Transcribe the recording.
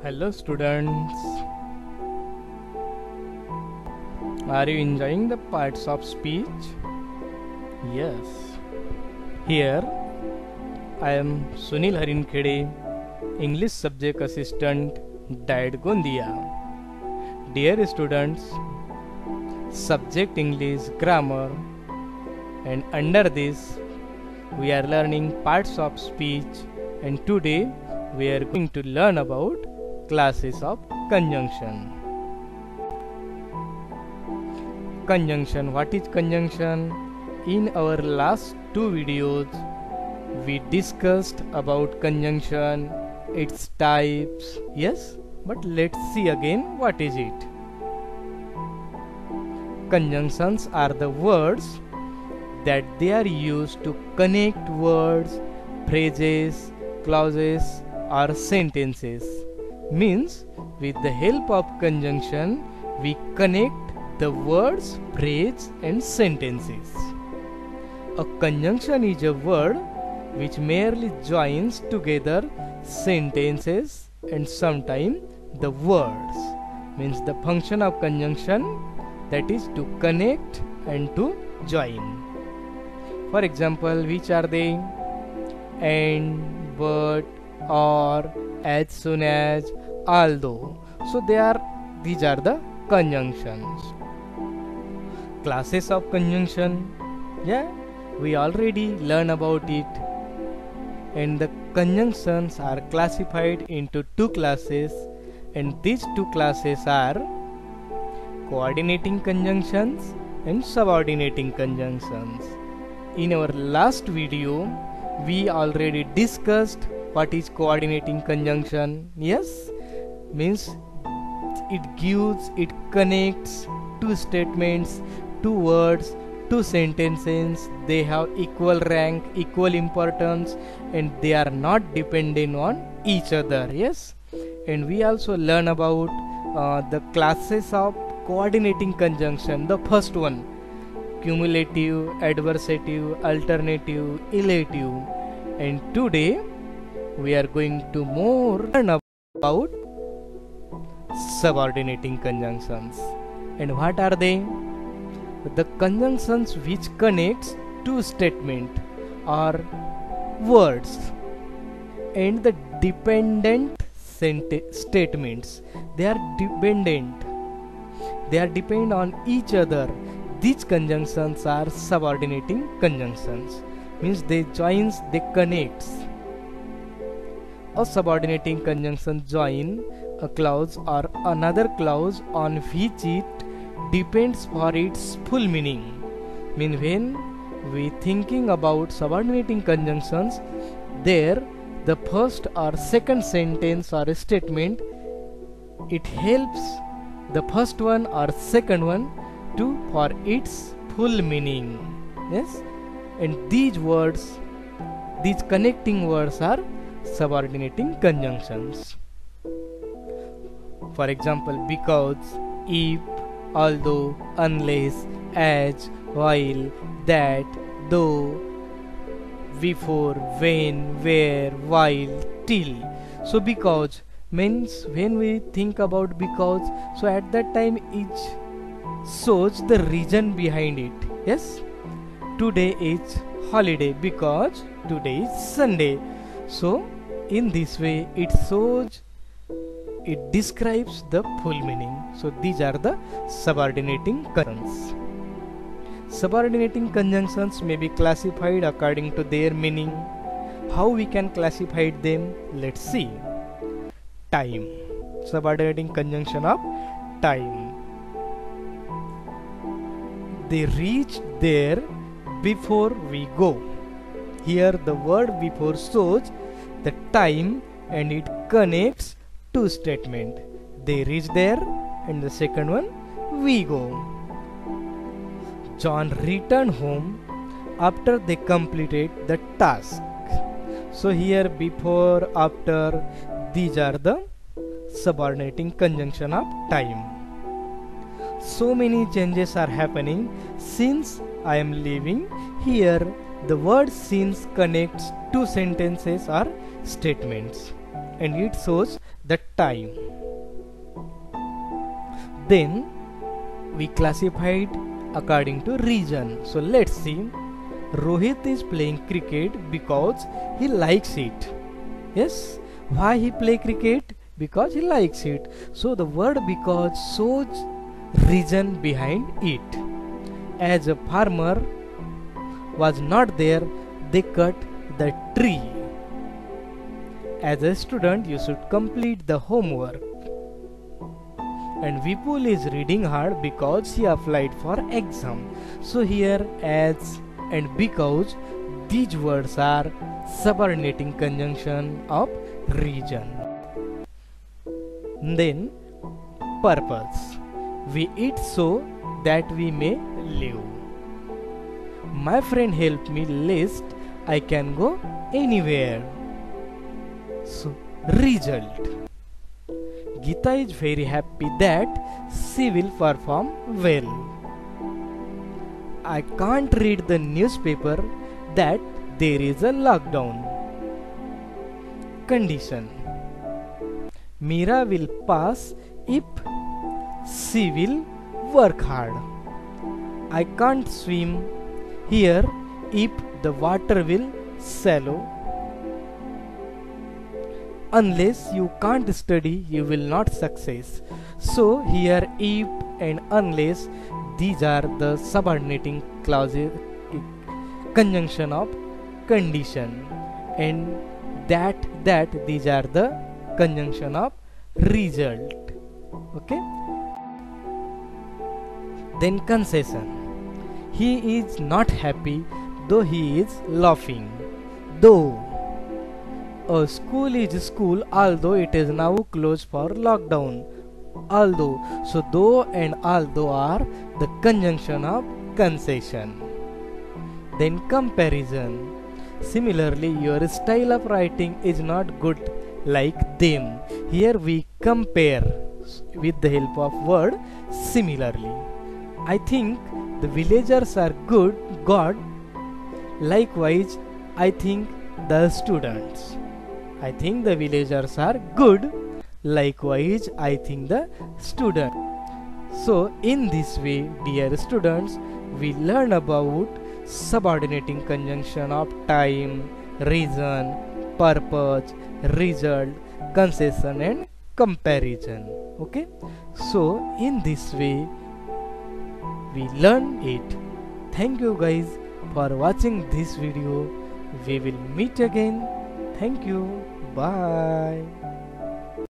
Hello students, are you enjoying the parts of speech? Yes. Here I am Sunil Harinkhede, English Subject Assistant, Diet Gondia. Dear students, subject English grammar, and under this we are learning parts of speech, and today we are going to learn about classes of conjunction. Conjunction. What is conjunction? In our last two videos we discussed about conjunction, its types. Yes, but let's see again what is it. Conjunctions are the words that they are used to connect words, phrases, clauses or sentences. Means with the help of conjunction we connect the words, phrase and sentences. A conjunction is a word which merely joins together sentences and sometimes the words. Means the function of conjunction, that is to connect and to join. For example, which are they? And, but, or, as soon as, although. So these are the conjunctions. Classes of conjunction. Yeah, we already learn about it. And the conjunctions are classified into two classes, and these two classes are coordinating conjunctions and subordinating conjunctions. In our last video we already discussed what is coordinating conjunction. Yes, means it connects two statements, two words, two sentences. They have equal rank, equal importance, and they are not dependent on each other. Yes, and we also learn about the classes of coordinating conjunction. The first one, cumulative, adversative, alternative, elative. And today we are going to more learn about subordinating conjunctions. And what are they? The conjunctions which connects two statements or words, and the dependent statements. They are dependent. They are depend on each other. These conjunctions are subordinating conjunctions. Means they joins, they connects. A subordinating conjunction join a clause or another clause on which it depends for its full meaning. Mean when we thinking about subordinating conjunctions, there the first or second sentence or statement, it helps the first one or second one to for its full meaning. Yes, and these words, these connecting words are subordinating conjunctions. For example, because, if, although, unless, as, while, that, though, before, when, where, while, till. So because means when we think about because, so at that time it shows the reason behind it. Yes, today is holiday because today is Sunday. So in this way it shows, it describes the full meaning. So these are the subordinating conjunctions. Subordinating conjunctions may be classified according to their meaning. How we can classify them? Let's see. Time. Subordinating conjunction of time. They reach there before we go. Here the word before shows the time and it connects two statements. They reach there, and the second one, we go. John returned home after they completed the task. So here before, after, these are the subordinating conjunction of time. So many changes are happening since I am leaving. Here the word since connects two sentences or statements. and it shows the time. Then we classified according to region. So let's see. Rohit is playing cricket because he likes it. Yes, why he play cricket? Because he likes it. So the word because shows reason behind it. As a farmer was not there, they cut the tree. As a student, you should complete the homework. And Vipul is reading hard because he applied for exam. So here as and because, these words are subordinating conjunction of region. Then purpose. We eat so that we may live. My friend helped me lest I can go anywhere. So result. Geeta is very happy that she will perform well. I can't read the newspaper that there is a lockdown. Condition. Meera will pass if she will work hard. I can't swim here if the water will shallow. Unless you can't study, you will not success. So here if and unless, these are the subordinating clauses, conjunction of condition, and that these are the conjunction of result. Okay. Then concession. He is not happy though he is laughing. Though. A school is school although it is now closed for lockdown. Although. So though and although are the conjunction of concession. Then comparison. Similarly, your style of writing is not good like them. Here we compare with the help of word similarly. I think the villagers are God. Likewise, I think the students. I think the villagers are good. Likewise, I think the student. So, in this way, dear students, we learn about subordinating conjunction of time, reason, purpose, result, concession and comparison. Okay. So, in this way, we learn it. Thank you guys for watching this video. We will meet again. Thank you. Bye.